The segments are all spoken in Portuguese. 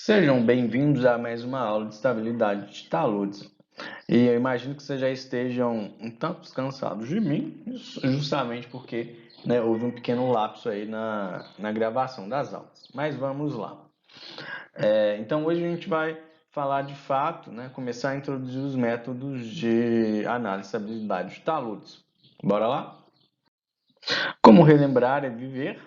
Sejam bem-vindos a mais uma aula de estabilidade de taludes. E eu imagino que vocês já estejam um tanto cansados de mim, justamente porque, né, houve um pequeno lapso aí na gravação das aulas. Mas vamos lá. Então hoje a gente vai falar de fato, né, começar a introduzir os métodos de análise de estabilidade de taludes. Bora lá? Como relembrar é viver.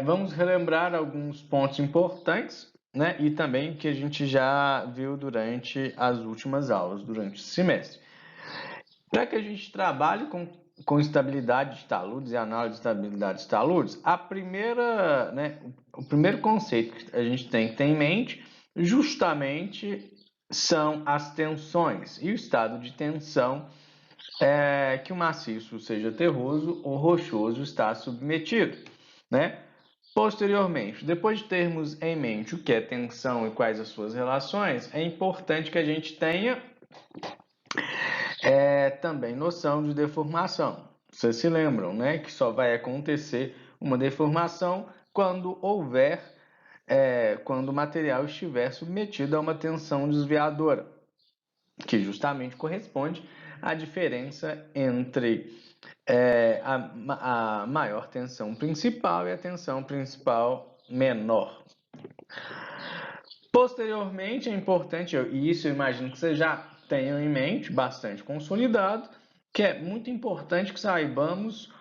Vamos relembrar alguns pontos importantes, né? E também que a gente já viu durante as últimas aulas, durante o semestre. Para que a gente trabalhe com estabilidade de taludes e análise de estabilidade de taludes, o primeiro conceito que a gente tem que ter em mente justamente são as tensões e o estado de tensão que o maciço, seja terroso ou rochoso, está submetido, né? Posteriormente, depois de termos em mente o que é tensão e quais as suas relações, é importante que a gente tenha também noção de deformação. Vocês se lembram, né, que só vai acontecer uma deformação quando quando o material estiver submetido a uma tensão desviadora, que justamente corresponde à diferença entre a maior tensão principal e a tensão principal menor. Posteriormente, é importante, e isso eu imagino que vocês já tenham em mente, bastante consolidado, que é muito importante que saibamos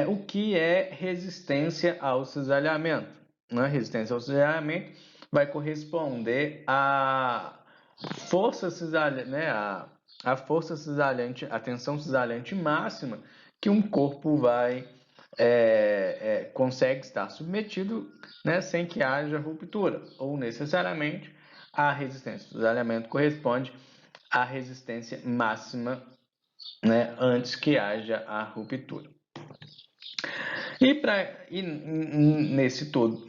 o que é resistência ao cisalhamento. Né? Resistência ao cisalhamento vai corresponder à força cisalhante, né? A força cisalhante, a tensão cisalhante máxima que um corpo consegue estar submetido, né, sem que haja ruptura, ou necessariamente a resistência do cisalhamento corresponde à resistência máxima, né, antes que haja a ruptura.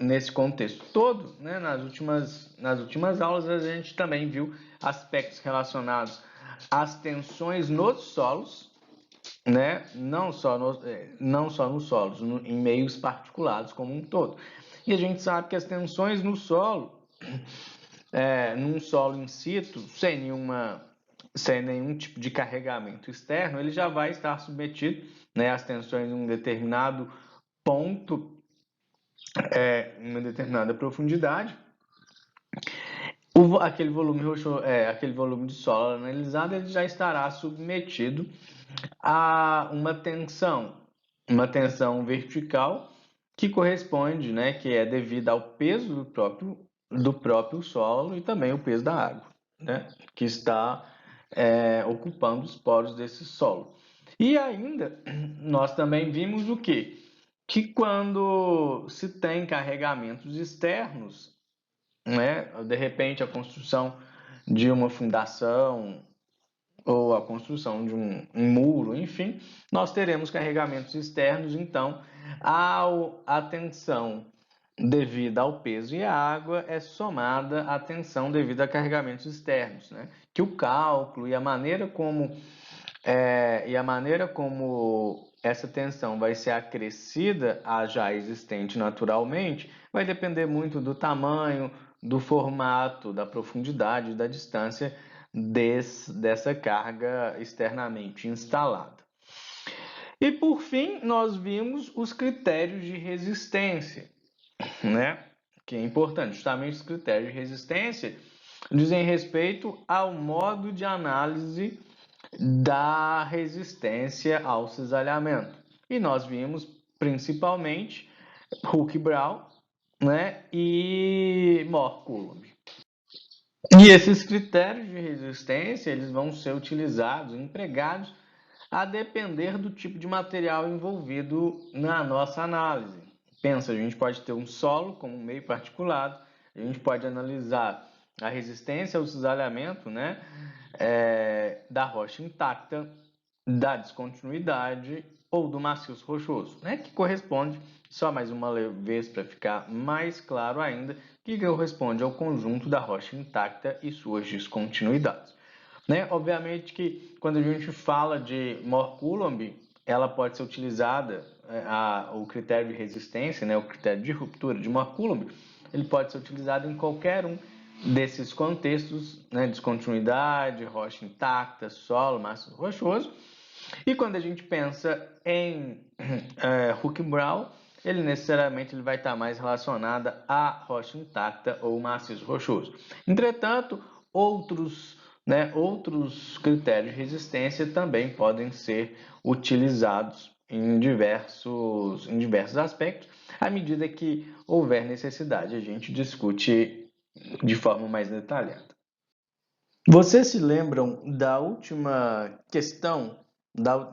Nesse contexto todo, né, nas últimas aulas, a gente também viu aspectos relacionados às tensões nos solos, né, não só nos solos, em meios particulados como um todo. E a gente sabe que as tensões no solo, num solo in situ, sem nenhum tipo de carregamento externo, ele já vai estar submetido, né, às tensões em um determinado ponto, em uma determinada profundidade. Aquele volume de solo analisado, ele já estará submetido a uma tensão vertical que corresponde, né, que é devida ao peso do próprio solo e também o peso da água, né, que está ocupando os poros desse solo. E ainda, nós também vimos o quê? Que quando se tem carregamentos externos, né, de repente a construção de uma fundação ou a construção de um muro, enfim, nós teremos carregamentos externos, então a tensão devida ao peso e à água é somada à tensão devida a carregamentos externos, né? Que o cálculo e a maneira como essa tensão vai ser acrescida à já existente naturalmente vai depender muito do tamanho, do formato, da profundidade, da distância dessa carga externamente instalada. E por fim, nós vimos os critérios de resistência, né? Que é importante. Justamente os critérios de resistência dizem respeito ao modo de análise da resistência ao cisalhamento. E nós vimos principalmente Hooke-Brown, né, e Mohr-Coulomb. E esses critérios de resistência, eles vão ser utilizados, empregados, a depender do tipo de material envolvido na nossa análise. Pensa, a gente pode ter um solo como um meio particulado, a gente pode analisar a resistência ao cisalhamento, né, da rocha intacta, da descontinuidade ou do maciço rochoso, né, que corresponde, só mais uma vez para ficar mais claro ainda, que corresponde ao conjunto da rocha intacta e suas descontinuidades. Né? Obviamente que quando a gente fala de Mohr-Coulomb, ela pode ser utilizada, o critério de resistência, né, o critério de ruptura de Mohr-Coulomb, ele pode ser utilizado em qualquer um desses contextos, né? Descontinuidade, rocha intacta, solo, maciço rochoso. E quando a gente pensa em Hooke-Brown, ele necessariamente vai estar mais relacionado à rocha intacta ou maciço rochoso. Entretanto, outros critérios de resistência também podem ser utilizados em diversos aspectos. À medida que houver necessidade, a gente discute de forma mais detalhada. Vocês se lembram da última questão,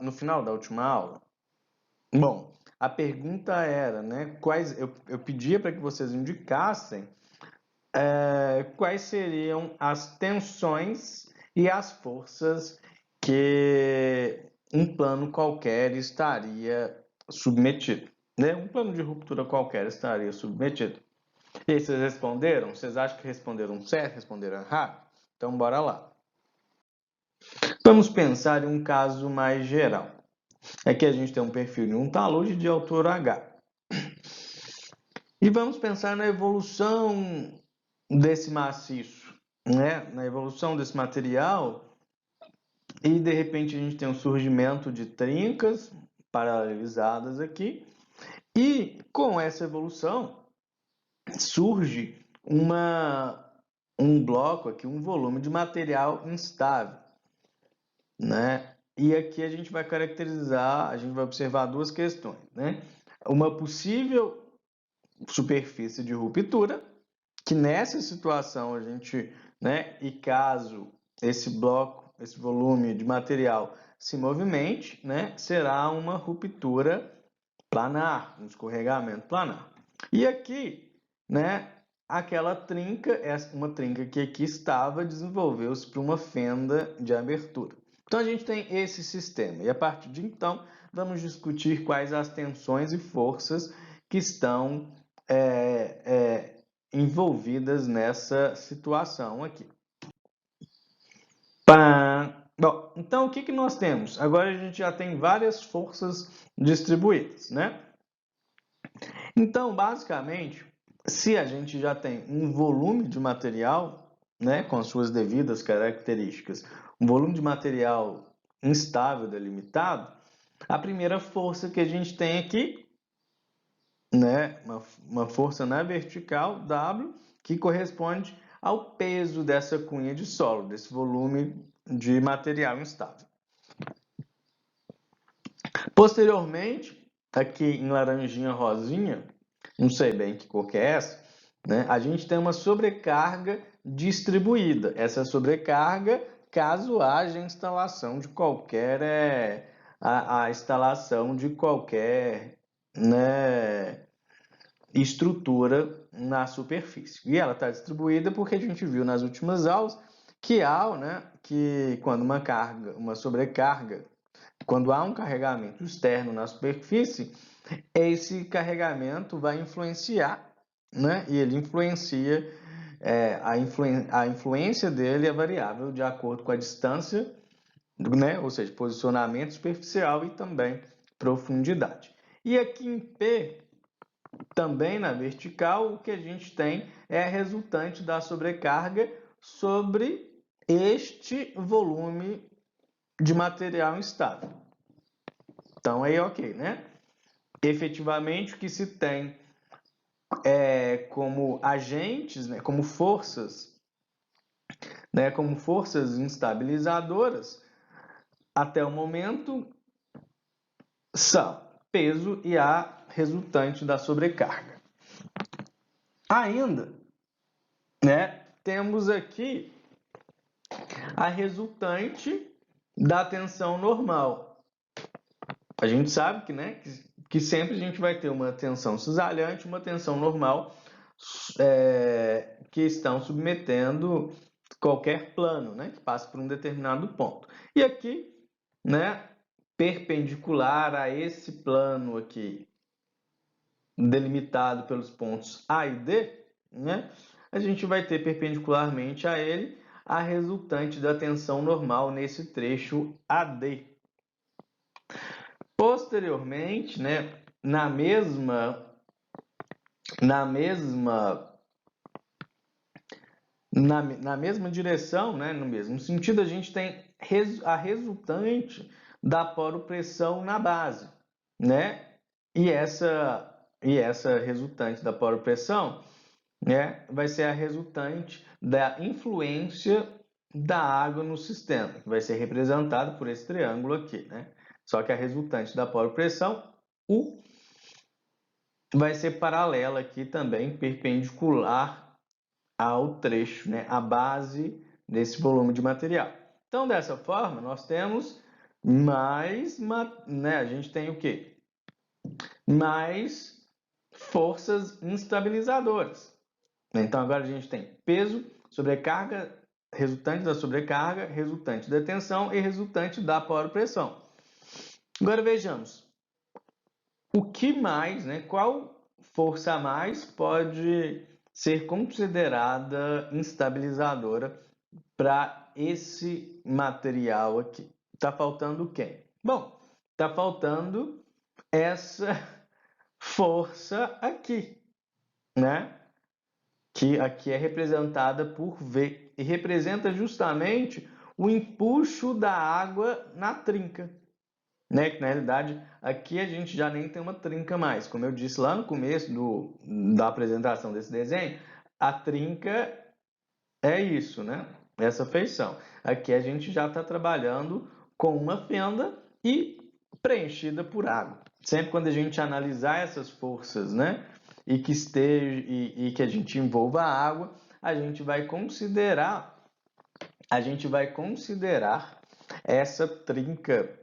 no final da última aula? Bom, a pergunta era, né, eu pedia para que vocês indicassem quais seriam as tensões e as forças que um plano qualquer estaria submetido, né? Um plano de ruptura qualquer estaria submetido. E aí, vocês responderam? Vocês acham que responderam certo, responderam errado? Então, bora lá. Vamos pensar em um caso mais geral. Aqui a gente tem um perfil de um talude de altura H. E vamos pensar na evolução desse maciço, né? Na evolução desse material, e de repente a gente tem um surgimento de trincas paralelizadas aqui, e com essa evolução surge um bloco aqui, um volume de material instável, né? E aqui a gente vai caracterizar, a gente vai observar duas questões, né? Uma possível superfície de ruptura, que nessa situação a gente, né, e caso esse bloco, esse volume de material se movimente, né, será uma ruptura planar, um escorregamento planar. E aqui, né, aquela trinca, uma trinca que aqui estava, desenvolveu-se para uma fenda de abertura. Então a gente tem esse sistema, e a partir de então vamos discutir quais as tensões e forças que estão envolvidas nessa situação aqui. Bom, então o que nós temos? Agora a gente já tem várias forças distribuídas, né? Então, basicamente, se a gente já tem um volume de material, né, com as suas devidas características, um volume de material instável delimitado, a primeira força que a gente tem aqui, né, uma força na vertical, W, que corresponde ao peso dessa cunha de solo, desse volume de material instável. Posteriormente, aqui em laranjinha rosinha, não sei bem que cor que é essa, né, a gente tem uma sobrecarga distribuída. Essa sobrecarga, caso haja instalação de qualquer a instalação de qualquer, né, estrutura na superfície. E ela está distribuída porque a gente viu nas últimas aulas que quando uma sobrecarga, quando há um carregamento externo na superfície, esse carregamento vai influenciar, né? E ele influencia, a influência dele é variável de acordo com a distância, né? Ou seja, posicionamento superficial e também profundidade. E aqui em P, também na vertical, o que a gente tem é a resultante da sobrecarga sobre este volume de material instável. Então, aí ok, né? Efetivamente, o que se tem como agentes, né, como forças instabilizadoras, até o momento, são peso e a resultante da sobrecarga. Ainda, né, temos aqui a resultante da tensão normal. A gente sabe que sempre a gente vai ter uma tensão cisalhante e uma tensão normal que estão submetendo qualquer plano, né, que passa por um determinado ponto. E aqui, né, perpendicular a esse plano aqui, delimitado pelos pontos A e D, né, a gente vai ter perpendicularmente a ele a resultante da tensão normal nesse trecho AD. Posteriormente, né, na mesma na mesma direção, né, no mesmo sentido, a gente tem a resultante da poropressão na base, né? E essa resultante da poropressão, né, vai ser a resultante da influência da água no sistema, que vai ser representada por esse triângulo aqui, né? Só que a resultante da poropressão, U, vai ser paralela aqui também, perpendicular ao trecho, né, à base desse volume de material. Então, dessa forma, nós temos mais, né, a gente tem o quê? Mais forças instabilizadoras. Então, agora a gente tem peso, sobrecarga, resultante da sobrecarga, resultante da tensão e resultante da poropressão. Agora vejamos, o que mais, né, qual força a mais pode ser considerada instabilizadora para esse material aqui? Está faltando quem? Bom, está faltando essa força aqui, né? Que aqui é representada por V e representa justamente o empuxo da água na trinca, né? Que na realidade aqui a gente já nem tem uma trinca mais. Como eu disse lá no começo da apresentação desse desenho, a trinca é isso, né? Essa feição. Aqui a gente já está trabalhando com uma fenda e preenchida por água. Sempre quando a gente analisar essas forças, né? E que esteja e que a gente envolva a água, a gente vai considerar essa trinca.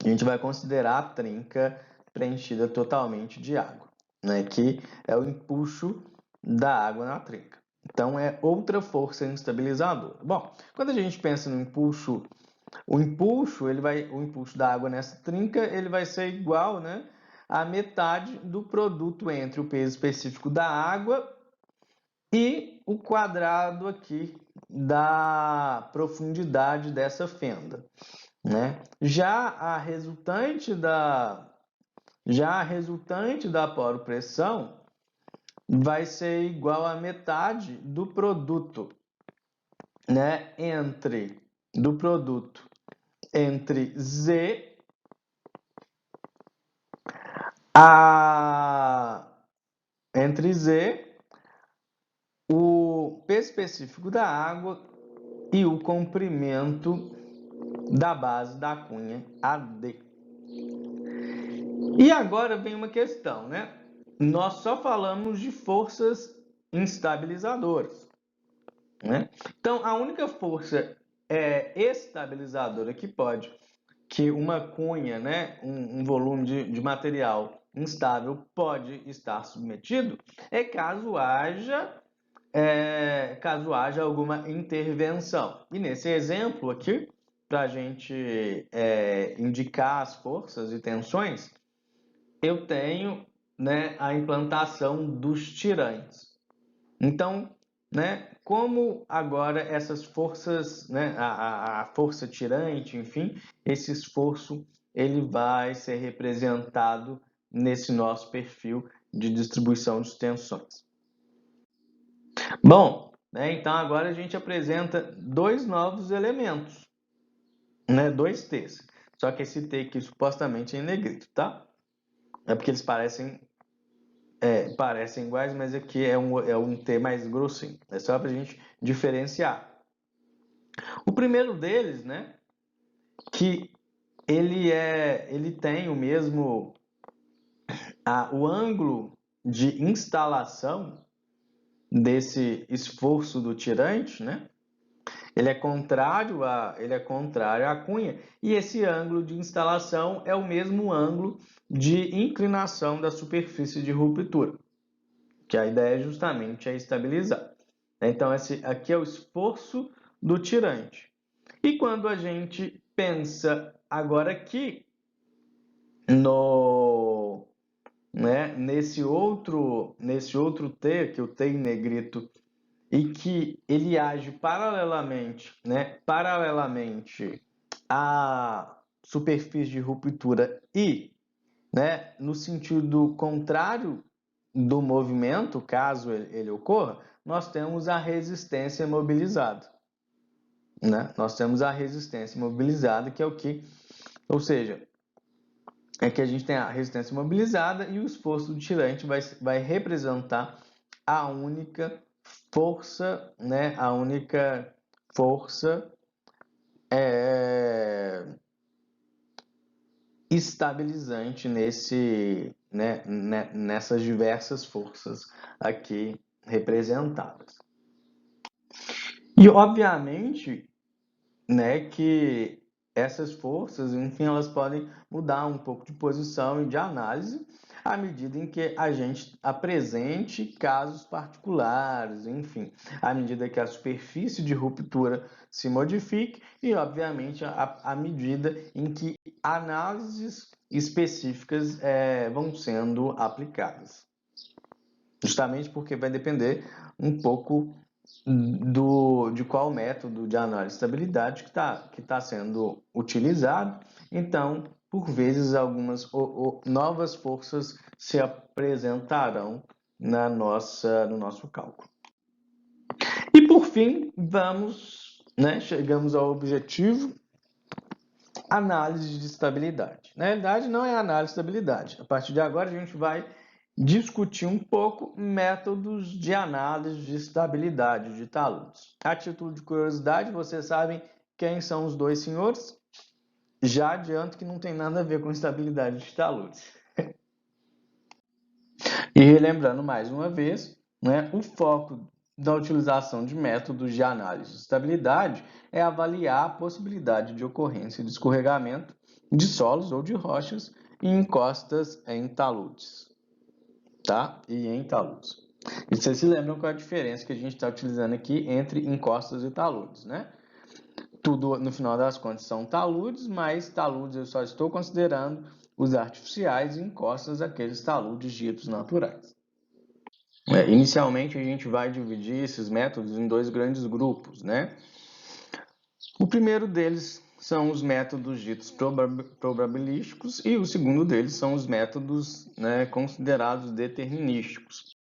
A gente vai considerar a trinca preenchida totalmente de água, né? Que é o empuxo da água na trinca. Então, é outra força instabilizadora. Bom, quando a gente pensa no empuxo, o empuxo da água nessa trinca, ele vai ser igual, né, à metade do produto entre o peso específico da água e o quadrado aqui da profundidade dessa fenda, né? Já a resultante da poropressão vai ser igual à metade do produto, né, entre Z entre Z, o peso específico da água e o comprimento da base da cunha AD. E agora vem uma questão, né? Nós só falamos de forças instabilizadoras, né? Então, a única força estabilizadora que uma cunha, né, um volume de material instável pode estar submetido, é caso haja alguma intervenção. E nesse exemplo aqui, para a gente indicar as forças e tensões, eu tenho, né, a implantação dos tirantes. Então, né, como agora essas forças, né, a força tirante, enfim, esse esforço ele vai ser representado nesse nosso perfil de distribuição de tensões. Bom, né, então agora a gente apresenta dois novos elementos, né, dois T's. Só que esse T aqui supostamente é em negrito, tá? É porque eles parecem iguais, mas aqui é um T mais grossinho. É só para a gente diferenciar. O primeiro deles, né, que ele tem o mesmo, o ângulo de instalação desse esforço do tirante, né? Ele é contrário à cunha, e esse ângulo de instalação é o mesmo ângulo de inclinação da superfície de ruptura, que a ideia justamente é estabilizar. Então, esse aqui é o esforço do tirante. E quando a gente pensa agora aqui nesse outro T, que é o T em negrito, e que ele age paralelamente à superfície de ruptura e, né, no sentido contrário do movimento, caso ele ocorra, nós temos a resistência mobilizada, né? Nós temos a resistência mobilizada, que é o que, ou seja, é que a gente tem a resistência mobilizada e o esforço do tirante vai representar a única força, né? A única força estabilizante nessas diversas forças aqui representadas. E obviamente, né, que essas forças, enfim, elas podem mudar um pouco de posição e de análise à medida em que a gente apresente casos particulares, enfim, à medida que a superfície de ruptura se modifique e, obviamente, à medida em que análises específicas vão sendo aplicadas. Justamente porque vai depender um pouco de qual método de análise de estabilidade que tá sendo utilizado. Então, por vezes, algumas novas forças se apresentarão no nosso cálculo. E, por fim, chegamos ao objetivo, análise de estabilidade. Na realidade, não é análise de estabilidade. A partir de agora, a gente vai discutir um pouco métodos de análise de estabilidade de taludes. A título de curiosidade, vocês sabem quem são os dois senhores? Já adianto que não tem nada a ver com estabilidade de taludes. E relembrando mais uma vez, né, o foco da utilização de métodos de análise de estabilidade é avaliar a possibilidade de ocorrência de escorregamento de solos ou de rochas em encostas em taludes. Tá? E em taludes. E vocês se lembram qual é a diferença que a gente está utilizando aqui entre encostas e taludes, né? Tudo, no final das contas, são taludes, mas taludes eu só estou considerando os artificiais e encostas aqueles taludes ditos naturais. Inicialmente, a gente vai dividir esses métodos em dois grandes grupos, né? O primeiro deles são os métodos ditos probabilísticos e o segundo deles são os métodos, né, considerados determinísticos.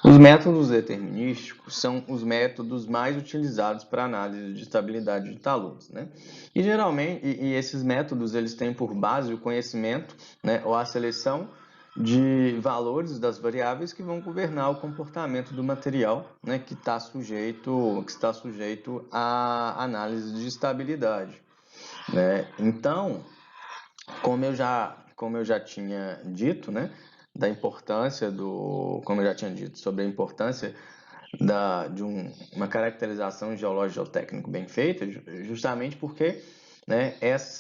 Os métodos determinísticos são os métodos mais utilizados para análise de estabilidade de taludes, né? E geralmente, esses métodos eles têm por base o conhecimento, né, ou a seleção de valores das variáveis que vão governar o comportamento do material, né, que está sujeito à análise de estabilidade, né? Então, como eu já tinha dito, né, como eu já tinha dito sobre a importância de uma caracterização geológico-geotécnico bem feita, justamente porque, né, esses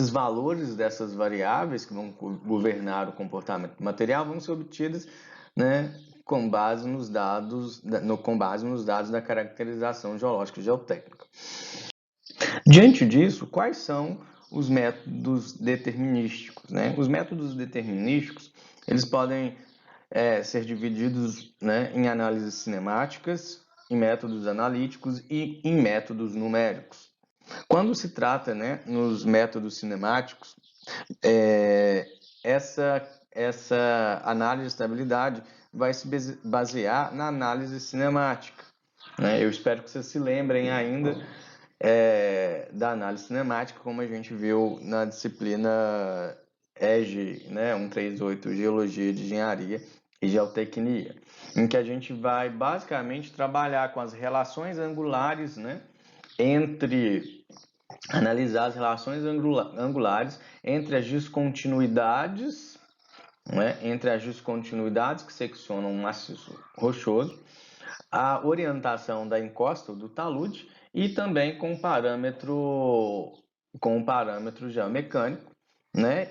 valores dessas variáveis que vão governar o comportamento do material vão ser obtidos, né, com base nos dados da caracterização geológica e geotécnica. Diante disso, quais são os métodos determinísticos, né? Os métodos determinísticos, eles podem ser divididos, né, em análises cinemáticas, em métodos analíticos e em métodos numéricos. Quando se trata, né, nos métodos cinemáticos, essa análise de estabilidade vai se basear na análise cinemática, né? Eu espero que vocês se lembrem ainda da análise cinemática, como a gente viu na disciplina EG, né, 138, Geologia de Engenharia e Geotecnia, em que a gente vai basicamente trabalhar com as relações angulares, né, analisar as relações angulares entre as descontinuidades, né, que seccionam um maciço rochoso, a orientação da encosta do talude e também com o parâmetro geomecânico, né?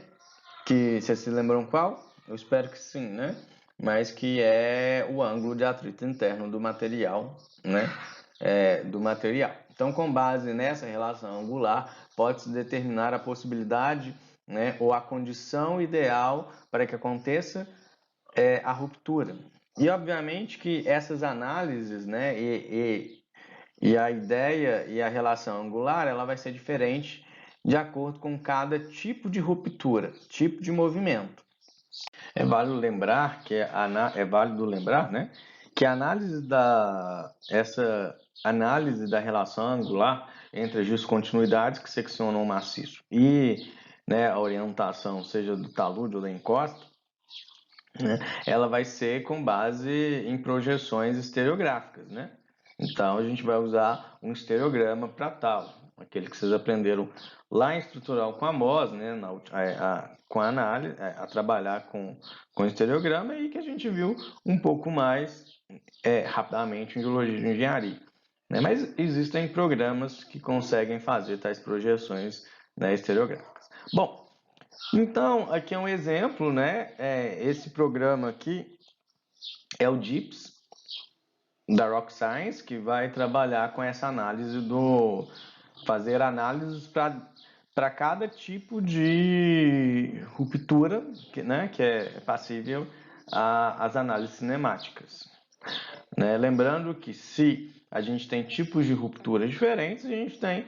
Que vocês se lembram qual? Eu espero que sim, né? Mas que é o ângulo de atrito interno do material, né? Então, com base nessa relação angular, pode-se determinar a possibilidade, né, ou a condição ideal para que aconteça a ruptura. E, obviamente, que essas análises, né, e a ideia e a relação angular, ela vai ser diferente de acordo com cada tipo de ruptura, tipo de movimento. É válido lembrar, né, que essa análise da relação angular entre as descontinuidades que seccionam o maciço e, né, a orientação, seja do talude ou da encosta, né, ela vai ser com base em projeções estereográficas, né? Então, a gente vai usar um estereograma para tal, aquele que vocês aprenderam lá em estrutural com a MOS, né, com a análise, a trabalhar com estereograma, e que a gente viu um pouco mais rapidamente em geologia de engenharia. Né? Mas existem programas que conseguem fazer tais projeções, né, estereográficas. Bom, então, aqui é um exemplo, né? Esse programa aqui é o DIPS, da Rock Science, que vai trabalhar com essa análise fazer análises para cada tipo de ruptura, né, que é passível às análises cinemáticas. Né? Lembrando que se a gente tem tipos de ruptura diferentes, a gente tem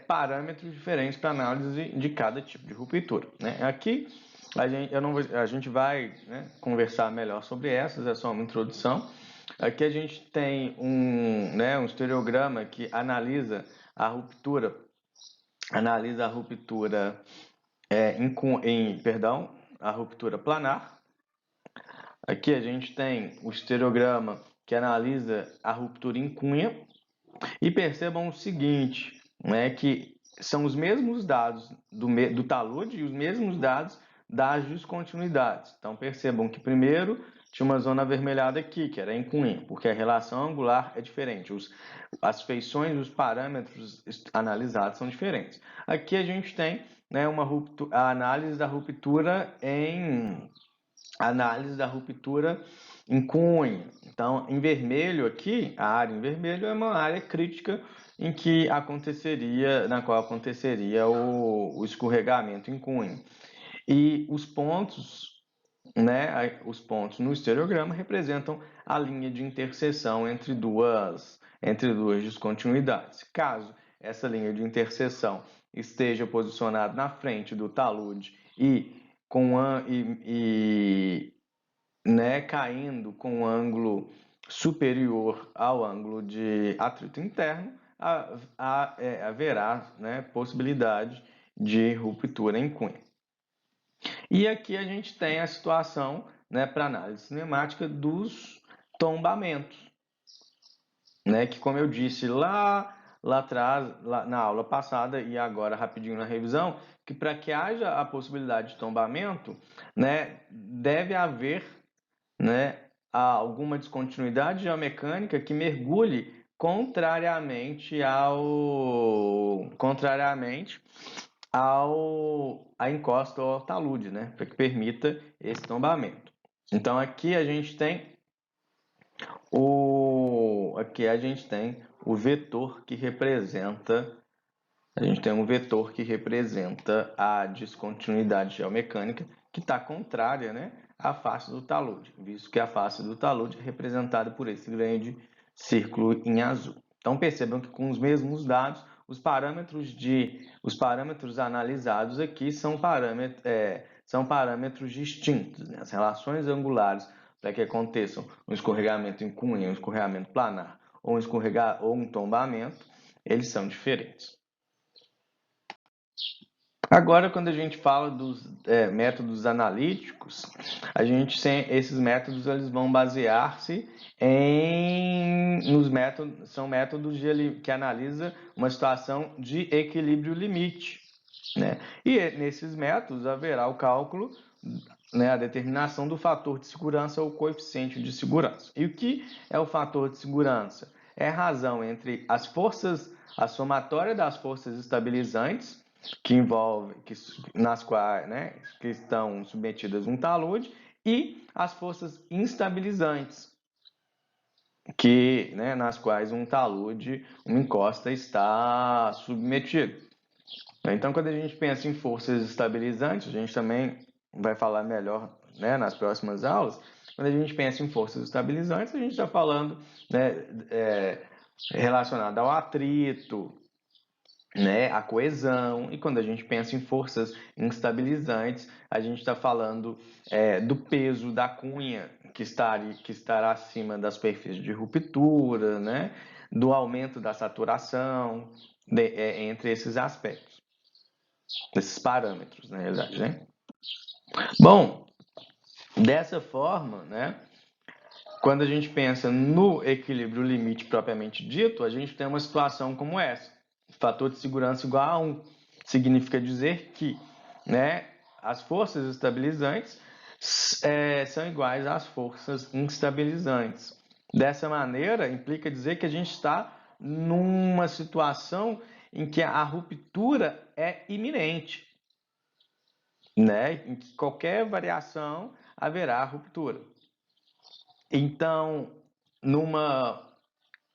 parâmetros diferentes para análise de cada tipo de ruptura. Né? Aqui a gente vai, né, conversar melhor sobre essas, é só uma introdução. Aqui a gente tem um estereograma que analisa a ruptura a ruptura planar. Aqui a gente tem o estereograma que analisa a ruptura em cunha. E percebam o seguinte, né, que são os mesmos dados do talude e os mesmos dados das descontinuidades. Então percebam que primeiro tinha uma zona avermelhada aqui, que era em cunha, porque a relação angular é diferente. As feições, os parâmetros analisados são diferentes. Aqui a gente tem, né, a análise da ruptura em cunha. Então, em vermelho aqui, a área em vermelho é uma área crítica na qual aconteceria o escorregamento em cunha. E os pontos, né, os pontos no estereograma representam a linha de interseção entre duas descontinuidades. Caso essa linha de interseção esteja posicionada na frente do talude né, caindo com um ângulo superior ao ângulo de atrito interno, haverá, né, possibilidade de ruptura em cunha. E aqui a gente tem a situação, né, para análise cinemática dos tombamentos, né, que, como eu disse lá atrás, na aula passada e agora rapidinho na revisão, que para que haja a possibilidade de tombamento, né, deve haver, né, alguma descontinuidade geomecânica que mergulhe contrariamente à encosta ou ao talude, né, para que permita esse tombamento. Então aqui a gente tem o vetor que representa a descontinuidade geomecânica, que está contrária, né, à face do talude, visto que a face do talude é representada por esse grande círculo em azul. Então percebam que com os mesmos dados, os parâmetros analisados aqui são parâmetros distintos, né? As relações angulares para que aconteçam um escorregamento em cunha, um escorregamento planar ou um tombamento, eles são diferentes. Agora, quando a gente fala dos métodos analíticos, esses métodos eles vão basear-se são métodos que analisam uma situação de equilíbrio limite, né? E nesses métodos haverá o cálculo, né, a determinação do fator de segurança ou coeficiente de segurança. E o que é o fator de segurança? É a razão entre a somatória das forças estabilizantes que estão submetidas a um talude, e as forças instabilizantes, nas quais uma encosta está submetido. Então, quando a gente pensa em forças estabilizantes, a gente também vai falar melhor, né, nas próximas aulas. Quando a gente pensa em forças estabilizantes, a gente está falando, né, relacionado ao atrito, né, a coesão. E quando a gente pensa em forças instabilizantes, a gente está falando do peso da cunha, que estará acima da superfície de ruptura, né? Do aumento da saturação, entre esses aspectos, esses parâmetros, na realidade, né? Bom, dessa forma, né? Quando a gente pensa no equilíbrio limite propriamente dito, a gente tem uma situação como essa. Fator de segurança igual a 1. Significa dizer que, né, as forças estabilizantes são iguais às forças instabilizantes. Dessa maneira, implica dizer que a gente está numa situação em que a ruptura é iminente, né? Em que qualquer variação haverá ruptura. Então, numa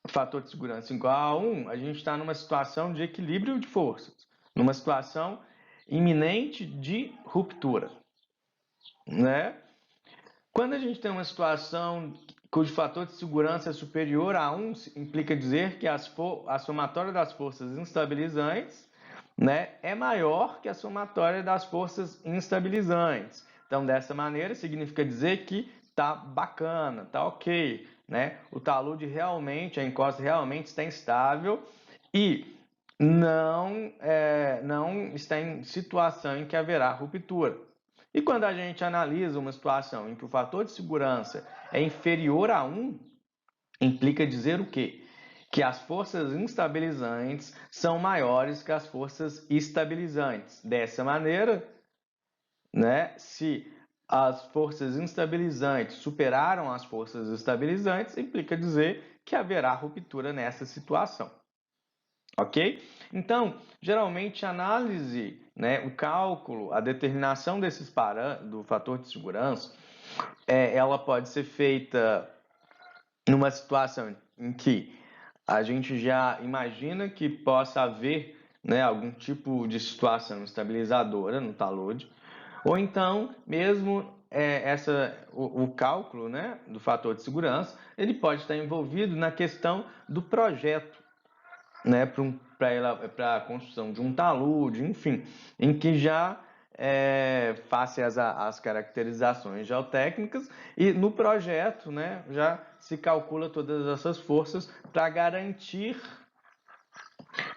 fator de segurança igual a 1, a gente está numa situação de equilíbrio de forças, numa situação iminente de ruptura, né? Quando a gente tem uma situação cujo fator de segurança é superior a 1, implica dizer que a somatória das forças instabilizantes, né, é maior que a somatória das forças instabilizantes. Então, dessa maneira, significa dizer que tá bacana, tá ok, né? O talude realmente, a encosta realmente está instável e não está em situação em que haverá ruptura. E quando a gente analisa uma situação em que o fator de segurança é inferior a 1, implica dizer o quê? Que as forças instabilizantes são maiores que as forças estabilizantes. Dessa maneira, né, se as forças instabilizantes superaram as forças estabilizantes, implica dizer que haverá ruptura nessa situação. Ok? Então, geralmente a análise, né, o cálculo, a determinação desses do fator de segurança, ela pode ser feita numa situação em que a gente já imagina que possa haver, né, algum tipo de situação estabilizadora no talude, ou então mesmo o cálculo, né, do fator de segurança, ele pode estar envolvido na questão do projeto, né, para a construção de um talude, enfim, em que já face as caracterizações geotécnicas e no projeto, né, já se calcula todas essas forças para garantir,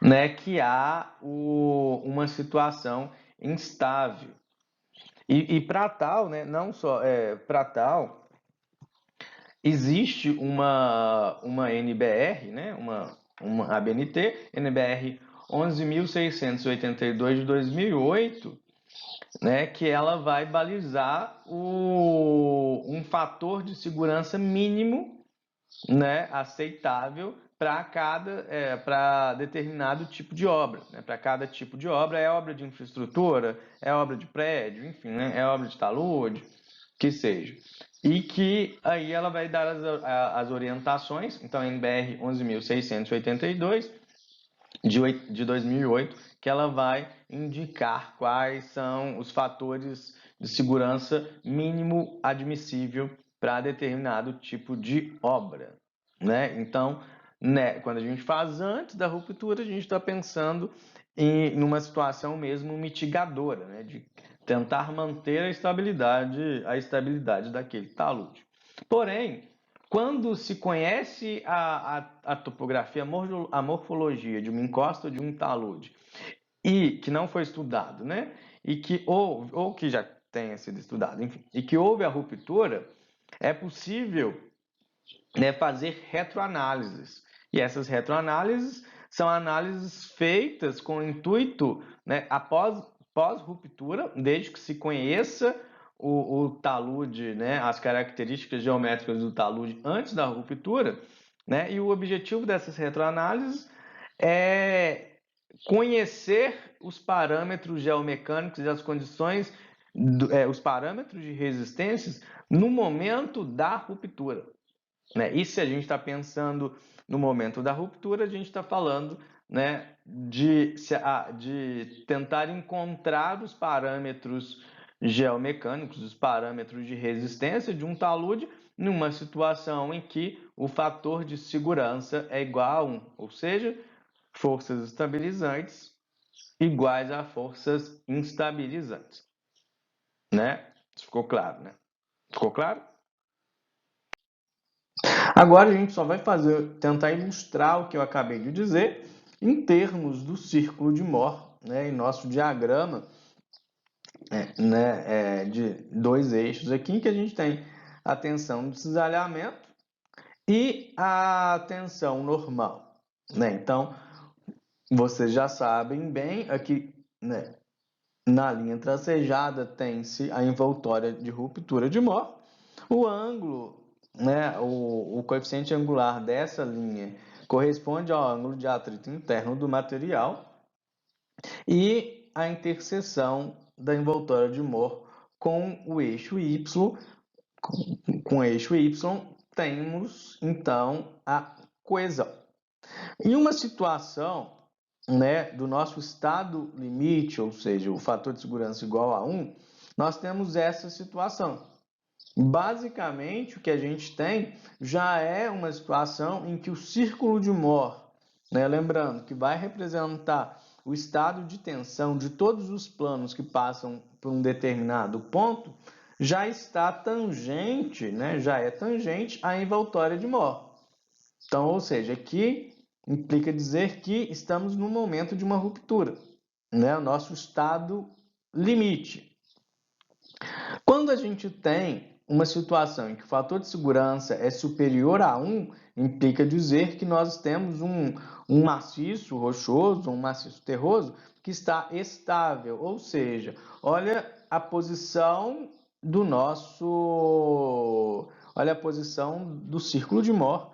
né, que há uma situação instável. E para tal, né, não só para tal, existe uma NBR, né, uma ABNT, NBR 11.682 de 2008, né, que ela vai balizar um fator de segurança mínimo, né, aceitável para determinado tipo de obra. Né? Para cada tipo de obra, é obra de infraestrutura, é obra de prédio, enfim, né, é obra de talude, que seja. E que aí ela vai dar as orientações, então NBR 11.682 de 2008, que ela vai indicar quais são os fatores de segurança mínimo admissível para determinado tipo de obra, né? Então, né, quando a gente faz antes da ruptura, a gente está pensando em uma situação mesmo mitigadora, né, de tentar manter a estabilidade daquele talude. Porém, quando se conhece a topografia, a morfologia de uma encosta ou de um talude, e que não foi estudado, né? E que ou que já tenha sido estudado, enfim, e que houve a ruptura, é possível, né, fazer retroanálises. E essas retroanálises são análises feitas com o intuito, né, pós-ruptura, desde que se conheça o talude, né, as características geométricas do talude antes da ruptura, né, e o objetivo dessas retroanálises é conhecer os parâmetros geomecânicos e as condições, os parâmetros de resistências no momento da ruptura. Né? E se a gente está pensando no momento da ruptura, a gente está falando, né, de tentar encontrar os parâmetros geomecânicos, os parâmetros de resistência de um talude numa situação em que o fator de segurança é igual a 1, ou seja, forças estabilizantes iguais a forças instabilizantes. Né? Ficou claro, né? Ficou claro? Agora a gente só vai tentar ilustrar o que eu acabei de dizer em termos do círculo de Mohr, né, em nosso diagrama, de dois eixos aqui, que a gente tem a tensão de cisalhamento e a tensão normal, né? Então, vocês já sabem bem, aqui, né, na linha tracejada tem-se a envoltória de ruptura de Mohr, o ângulo, né, o coeficiente angular dessa linha corresponde ao ângulo de atrito interno do material e a interseção da envoltória de Mohr com o eixo Y, com o eixo Y, temos então a coesão. Em uma situação, né, do nosso estado limite, ou seja, o fator de segurança igual a 1, nós temos essa situação. Basicamente, o que a gente tem já é uma situação em que o círculo de Mohr, né, lembrando que vai representar o estado de tensão de todos os planos que passam por um determinado ponto, já está tangente, né, já é tangente à envoltória de Mohr. Então, ou seja, aqui implica dizer que estamos no momento de uma ruptura, né, o nosso estado limite. Quando a gente tem uma situação em que o fator de segurança é superior a 1, implica dizer que nós temos um maciço rochoso, um maciço terroso, que está estável, ou seja, olha a posição do olha a posição do círculo de Mohr,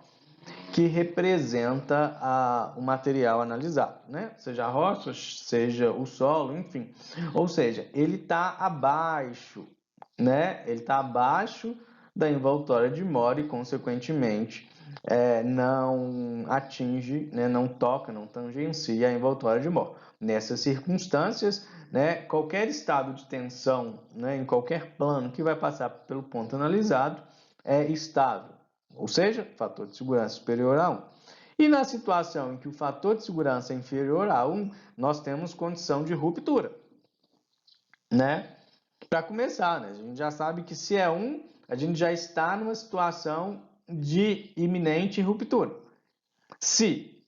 que representa o material analisado, né? Seja a rocha, seja o solo, enfim. Ou seja, ele está abaixo, né? Ele está abaixo da envoltória de Mohr e, consequentemente, não atinge, né? Não toca, não tangencia a envoltória de Mohr. Nessas circunstâncias, né? Qualquer estado de tensão, né? Em qualquer plano que vai passar pelo ponto analisado é estável, ou seja, fator de segurança superior a 1. E na situação em que o fator de segurança é inferior a 1, nós temos condição de ruptura, né? Para começar, né? A gente já sabe que se é 1, a gente já está numa situação de iminente ruptura. Se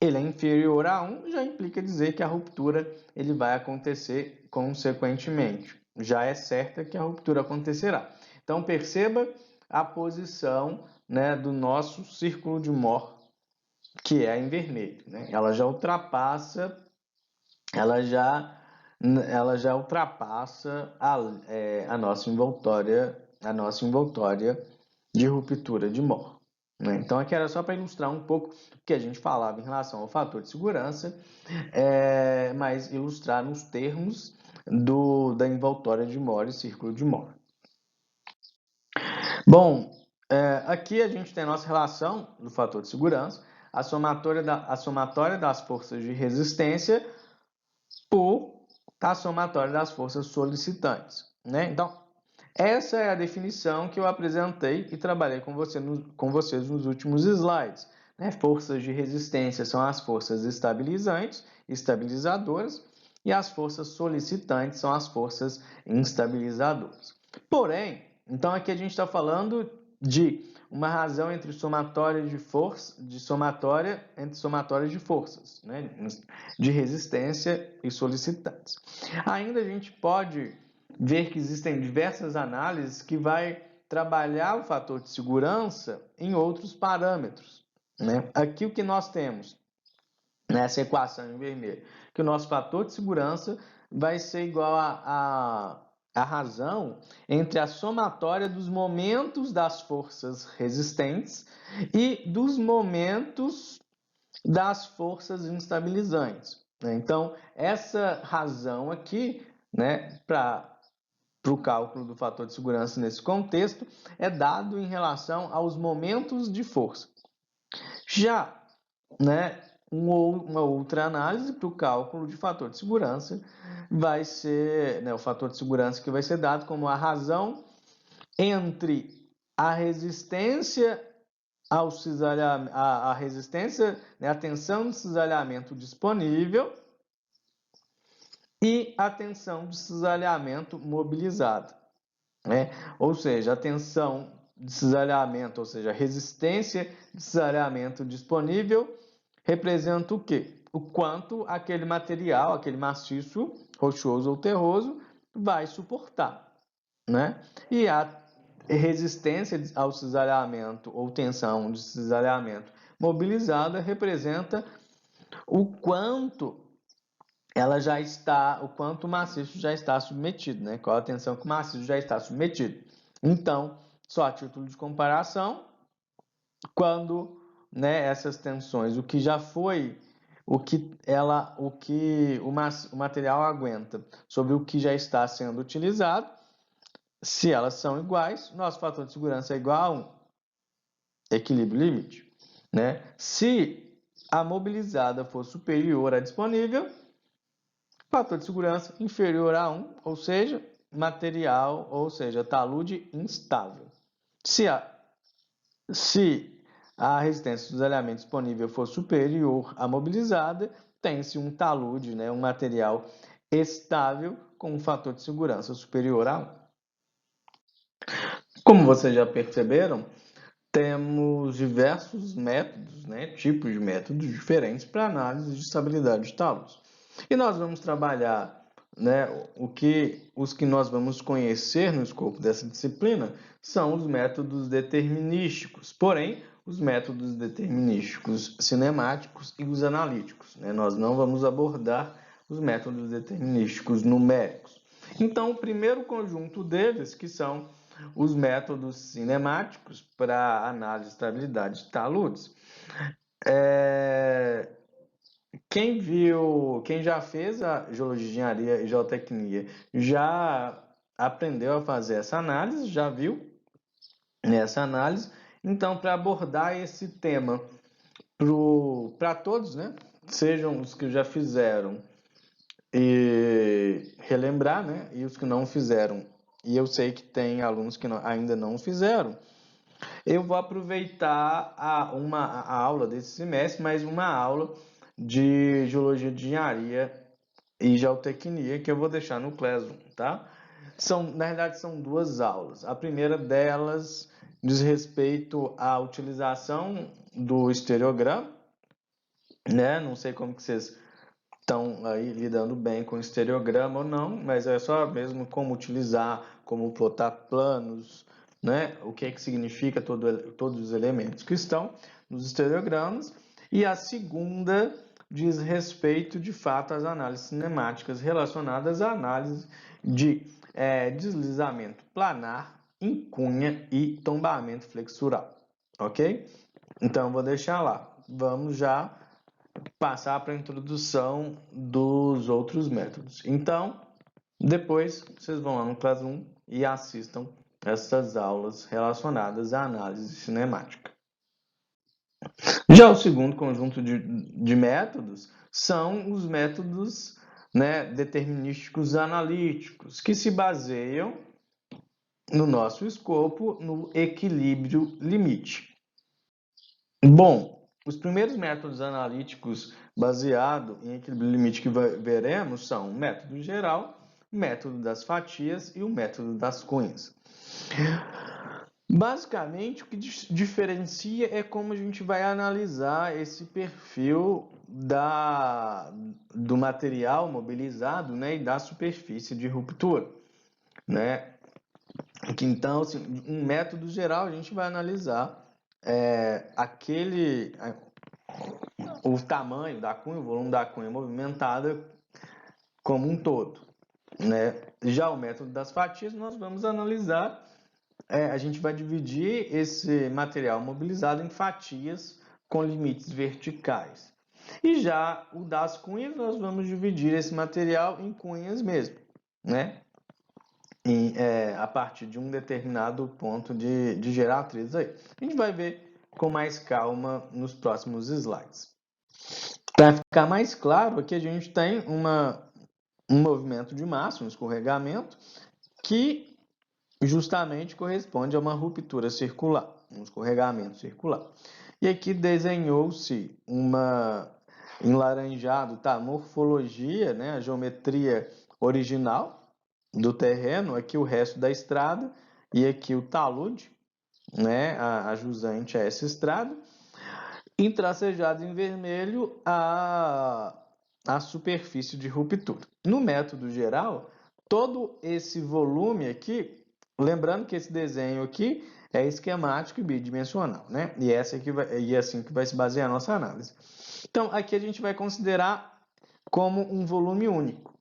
ele é inferior a 1, já implica dizer que a ruptura ele vai acontecer consequentemente. Já é certa que a ruptura acontecerá. Então, perceba a posição, né, do nosso círculo de Mohr, que é em vermelho, né? Ela já ultrapassa a nossa envoltória de ruptura de Mohr, né? Então, aqui era só para ilustrar um pouco o que a gente falava em relação ao fator de segurança, mas ilustrar nos termos da envoltória de Mohr e círculo de Mohr. Bom, aqui a gente tem a nossa relação do fator de segurança, a somatória das forças de resistência por a somatória das forças solicitantes, né? Então, essa é a definição que eu apresentei e trabalhei com vocês nos últimos slides, né? Forças de resistência são as forças estabilizantes, estabilizadoras, e as forças solicitantes são as forças instabilizadoras. Porém, então aqui a gente está falando de uma razão entre somatória de força, entre somatórias de forças, né? De resistência e solicitantes. Ainda a gente pode ver que existem diversas análises que vai trabalhar o fator de segurança em outros parâmetros, né? Aqui o que nós temos nessa equação em vermelho, que o nosso fator de segurança vai ser igual a razão entre a somatória dos momentos das forças resistentes e dos momentos das forças instabilizantes, né? Então, essa razão aqui, né, para o cálculo do fator de segurança nesse contexto, é dado em relação aos momentos de força. Já, né, uma outra análise para o cálculo de fator de segurança vai ser, né, o fator de segurança que vai ser dado como a razão entre a resistência ao cisalhamento, a resistência, né, a tensão de cisalhamento disponível e a tensão de cisalhamento mobilizada, né? Ou seja, a tensão de cisalhamento, ou seja, a resistência de cisalhamento disponível, representa o quê? O quanto aquele material, aquele maciço, rochoso ou terroso, vai suportar, né? E a resistência ao cisalhamento ou tensão de cisalhamento mobilizada representa o quanto o quanto o maciço já está submetido, né? Qual a tensão que o maciço já está submetido. Então, só a título de comparação, quando, né, essas tensões, o que já foi, o que o material aguenta sobre o que já está sendo utilizado, se elas são iguais, nosso fator de segurança é igual a 1, equilíbrio limite, né? Se a mobilizada for superior à disponível, fator de segurança inferior a 1, ou seja, material, ou seja, talude instável. Se a resistência dos elementos disponível for superior à mobilizada, tem-se um talude, né, um material estável com um fator de segurança superior a 1. Como vocês já perceberam, temos diversos métodos, né, tipos de métodos diferentes para análise de estabilidade de talos. E nós vamos trabalhar, né, os que nós vamos conhecer no escopo dessa disciplina são os métodos determinísticos, porém, os métodos determinísticos cinemáticos e os analíticos, né? Nós não vamos abordar os métodos determinísticos numéricos. Então, o primeiro conjunto deles, que são os métodos cinemáticos para análise de estabilidade de taludes. Quem já fez a geologia de engenharia e geotecnia já aprendeu a fazer essa análise, já viu essa análise. Então, para abordar esse tema para todos, né, sejam os que já fizeram e relembrar, né, e os que não fizeram, e eu sei que tem alunos que ainda não fizeram, eu vou aproveitar a aula desse semestre, mais uma aula de geologia de engenharia e geotecnia que eu vou deixar no Classroom, tá? Na verdade, são duas aulas. A primeira delas diz respeito à utilização do estereograma, né? Não sei como que vocês estão aí lidando bem com estereograma ou não, mas é só mesmo como utilizar, como plotar planos, né? O que significa todos os elementos que estão nos estereogramas. E a segunda diz respeito, de fato, às análises cinemáticas relacionadas à análise de deslizamento planar, incunha e tombamento flexural, ok? Então, vou deixar lá. Vamos já passar para a introdução dos outros métodos. Então, depois vocês vão lá no Classroom e assistam essas aulas relacionadas à análise cinemática. Já o segundo conjunto de métodos são os métodos, né, determinísticos analíticos, que se baseiam no nosso escopo no equilíbrio limite. Bom, os primeiros métodos analíticos baseados em equilíbrio limite que veremos são o método geral, o método das fatias e o método das cunhas. Basicamente, o que diferencia é como a gente vai analisar esse perfil do material mobilizado, né, e da superfície de ruptura, né? Então, assim, um método geral, a gente vai analisar o tamanho da cunha, o volume da cunha movimentada como um todo, né? Já o método das fatias, nós vamos analisar, a gente vai dividir esse material mobilizado em fatias com limites verticais. E já o das cunhas, nós vamos dividir esse material em cunhas mesmo, né? A partir de um determinado ponto de geratriz aí. A gente vai ver com mais calma nos próximos slides. Para ficar mais claro, aqui a gente tem um movimento de massa, um escorregamento, que justamente corresponde a uma ruptura circular, um escorregamento circular. E aqui desenhou-se em laranjado, tá? A morfologia, né? A geometria original do terreno, aqui o resto da estrada e aqui o talude, né, a jusante a essa estrada, e tracejado em vermelho a superfície de ruptura. No método geral, todo esse volume aqui, lembrando que esse desenho aqui é esquemático e bidimensional, né? E é assim que vai se basear a nossa análise. Então, aqui a gente vai considerar como um volume único,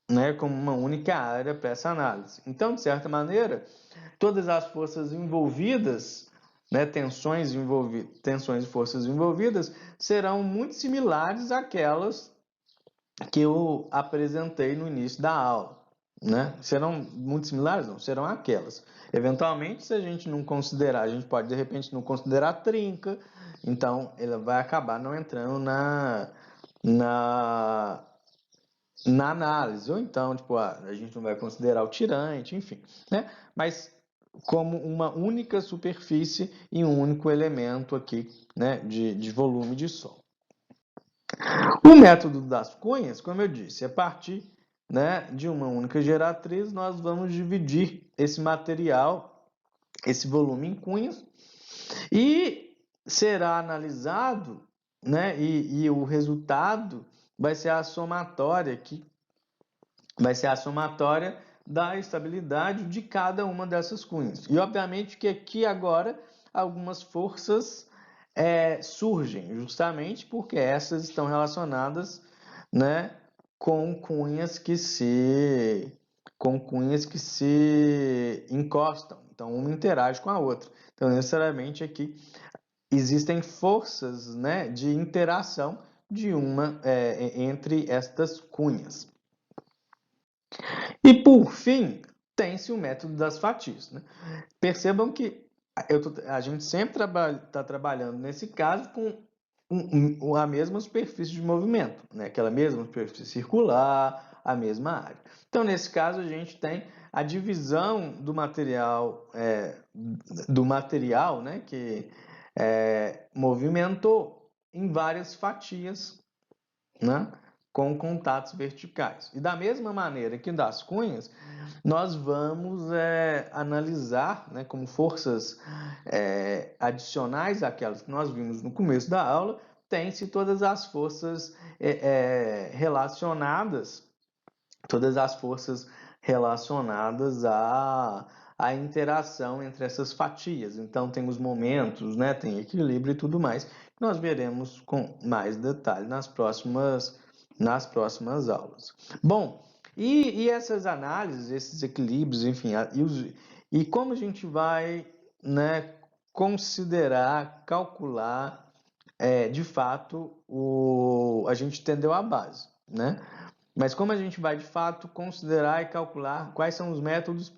né? Como uma única área para essa análise. Então, de certa maneira, todas as forças envolvidas, né, tensões e forças envolvidas, serão muito similares àquelas que eu apresentei no início da aula. Né? Serão muito similares? Não, serão aquelas. Eventualmente, se a gente não considerar, a gente pode de repente não considerar a trinca, então ela vai acabar não entrando na, na análise, ou então, tipo, a gente não vai considerar o tirante, enfim, né? Mas como uma única superfície e um único elemento aqui, né, de volume de Sol. O método das cunhas, como eu disse, a partir, né, de uma única geratriz, nós vamos dividir esse material, esse volume em cunhas, e será analisado, né, e o resultado vai ser a somatória aqui, vai ser a somatória da estabilidade de cada uma dessas cunhas. E obviamente que aqui agora algumas forças surgem, justamente porque essas estão relacionadas, né, com cunhas que se encostam. Então uma interage com a outra. Então necessariamente aqui existem forças, né, de interação entre estas cunhas. E por fim, tem-se o método das fatias. Né? Percebam que a gente sempre está trabalhando, nesse caso, com a mesma superfície de movimento, né? Aquela mesma superfície circular, a mesma área. Então, nesse caso, a gente tem a divisão do material, né? Que movimentou em várias fatias, né? Com contatos verticais. E da mesma maneira que das cunhas, nós vamos analisar, né, como forças adicionais àquelas que nós vimos no começo da aula, tem-se todas as forças relacionadas, todas as forças relacionadas à interação entre essas fatias. Então, tem os momentos, né, tem equilíbrio e tudo mais, que nós veremos com mais detalhe nas próximas aulas. Bom, e essas análises, esses equilíbrios, enfim, e como a gente vai, né, considerar, calcular, de fato, a gente entendeu a base, né? Mas como a gente vai, de fato, considerar e calcular quais são os métodos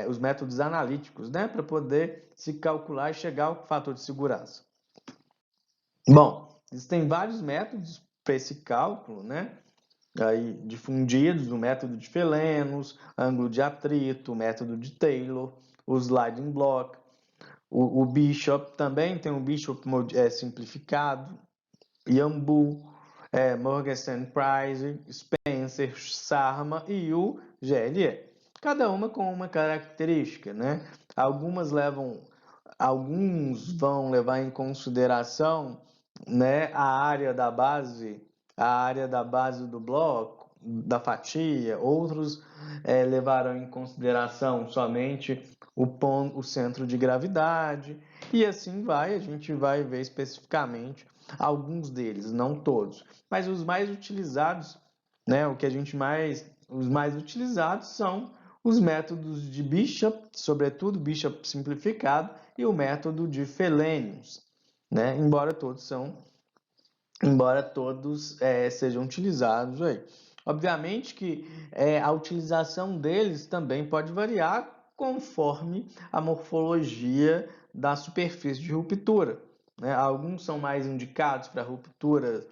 os métodos analíticos, né? Para poder se calcular e chegar ao fator de segurança. Bom, existem vários métodos para esse cálculo, né? Aí, difundidos, o método de Felenos, ângulo de atrito, o método de Taylor, o sliding block, o Bishop também tem o Bishop simplificado, Yambu, Morgenstern Price, Spencer, Sarma e o GLE. Cada uma com uma característica, né? Alguns vão levar em consideração, né, a área da base do bloco, da fatia. Outros levarão em consideração somente o centro de gravidade. E assim vai, a gente vai ver especificamente alguns deles, não todos. Mas os mais utilizados, né, os mais utilizados são os métodos de Bishop, sobretudo Bishop simplificado, e o método de Fellenius, né? Embora todos sejam utilizados aí. Obviamente que a utilização deles também pode variar conforme a morfologia da superfície de ruptura. Né? Alguns são mais indicados para rupturas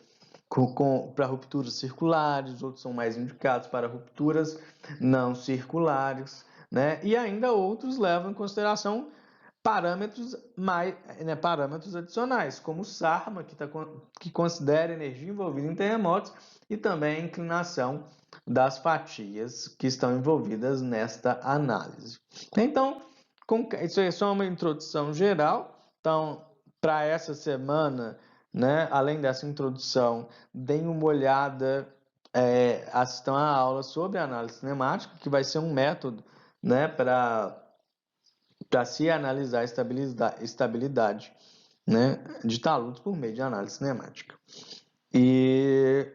circulares, outros são mais indicados para rupturas não circulares, né? E ainda outros levam em consideração parâmetros adicionais, como o SARMA, que considera a energia envolvida em terremotos, e também a inclinação das fatias que estão envolvidas nesta análise. Então, Isso é só uma introdução geral. Então, para essa semana, né, além dessa introdução, deem uma olhada, assistam a aula sobre análise cinemática, que vai ser um método, né, para se analisar a estabilidade, né, de taludes por meio de análise cinemática. E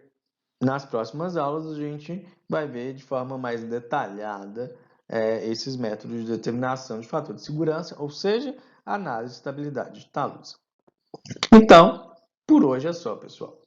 nas próximas aulas a gente vai ver de forma mais detalhada esses métodos de determinação de fator de segurança, ou seja, análise de estabilidade de taludes. Então, por hoje é só, pessoal.